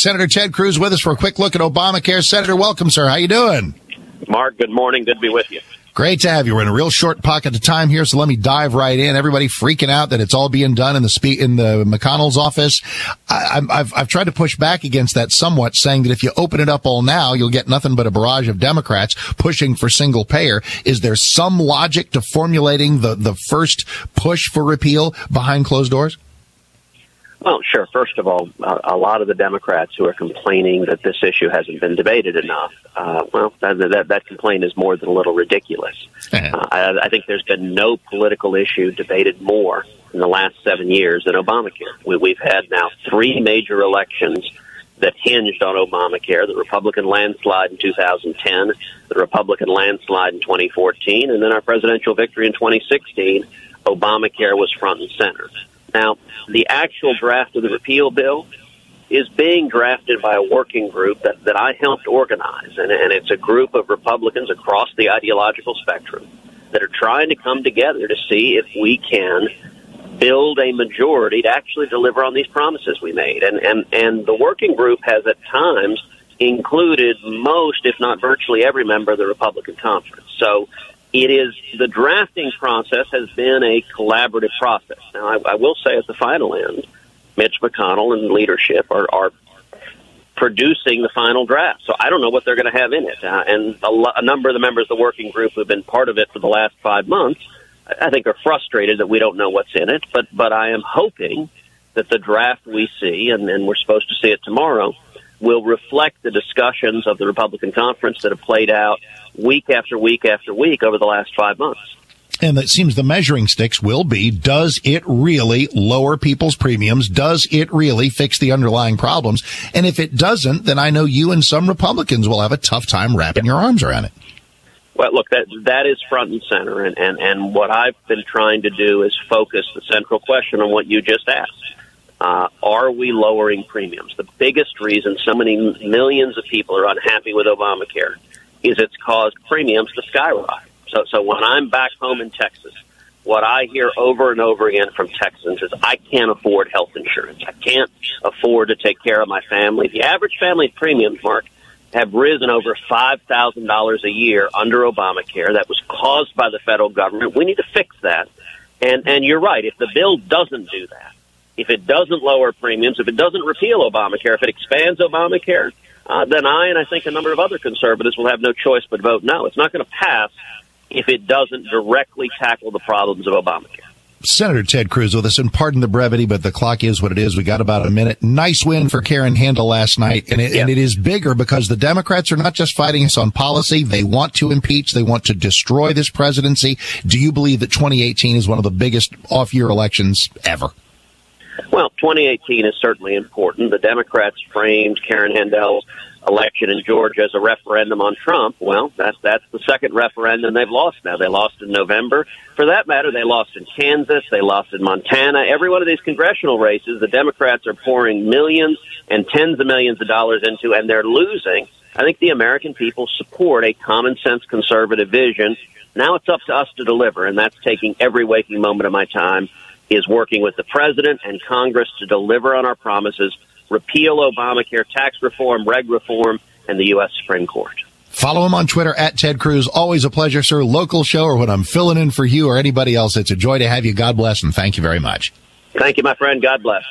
Senator Ted Cruz with us for a quick look at Obamacare. Senator, welcome, sir. How you doing? Mark, good morning. Good to be with you. Great to have you. We're in a real short pocket of time here, so let me dive right in. Everybody freaking out that it's all being done in the McConnell's office. I've tried to push back against that somewhat, saying that if you open it up all now, you'll get nothing but a barrage of Democrats pushing for single payer. Is there some logic to formulating the first push for repeal behind closed doors? Well, sure. First of all, a lot of the Democrats who are complaining that this issue hasn't been debated enough, that complaint is more than a little ridiculous. I think there's been no political issue debated more in the last 7 years than Obamacare. We've had now 3 major elections that hinged on Obamacare: the Republican landslide in 2010, the Republican landslide in 2014, and then our presidential victory in 2016. Obamacare was front and center. Now, the actual draft of the repeal bill is being drafted by a working group that I helped organize, and it's a group of Republicans across the ideological spectrum that are trying to come together to see if we can build a majority to actually deliver on these promises we made. And the working group has at times included most, if not virtually every member of the Republican conference. So the drafting process has been a collaborative process. Now, I will say at the final end, Mitch McConnell and leadership are producing the final draft. So I don't know what they're going to have in it. And a number of the members of the working group who have been part of it for the last 5 months, I think, are frustrated that we don't know what's in it. But I am hoping that the draft we see, and we're supposed to see it tomorrow, will reflect the discussions of the Republican conference that have played out week after week after week over the last 5 months. And it seems the measuring sticks will be, does it really lower people's premiums? Does it really fix the underlying problems? And if it doesn't, then I know you and some Republicans will have a tough time wrapping your arms around it. Well, look, that is front and center. And what I've been trying to do is focus the central question on what you just asked. Are we lowering premiums? The biggest reason so many millions of people are unhappy with Obamacare is it's caused premiums to skyrocket. So when I'm back home in Texas, what I hear over and over again from Texans is, I can't afford health insurance. I can't afford to take care of my family. The average family premiums, Mark, have risen over $5,000 a year under Obamacare. That was caused by the federal government. We need to fix that. And you're right. If the bill doesn't do that, if it doesn't lower premiums, if it doesn't repeal Obamacare, if it expands Obamacare, then I think a number of other conservatives will have no choice but vote no. It's not going to pass if it doesn't directly tackle the problems of Obamacare. Senator Ted Cruz with us, and pardon the brevity, but the clock is what it is. We got about a minute. Nice win for Karen Handel last night, and it is bigger because the Democrats are not just fighting us on policy. They want to impeach. They want to destroy this presidency. Do you believe that 2018 is one of the biggest off-year elections ever? Well, 2018 is certainly important. The Democrats framed Karen Handel's election in Georgia as a referendum on Trump. Well, that's the second referendum they've lost now. They lost in November. For that matter, they lost in Kansas. They lost in Montana. Every one of these congressional races, the Democrats are pouring millions and tens of millions of dollars into, and they're losing. I think the American people support a common-sense conservative vision. Now it's up to us to deliver, and that's taking every waking moment of my time, is working with the president and Congress to deliver on our promises, repeal Obamacare, tax reform, reg reform, and the U.S. Supreme Court. Follow him on Twitter at Ted Cruz. Always a pleasure, sir. Local show or when I'm filling in for you or anybody else, it's a joy to have you. God bless and thank you very much. Thank you, my friend. God bless.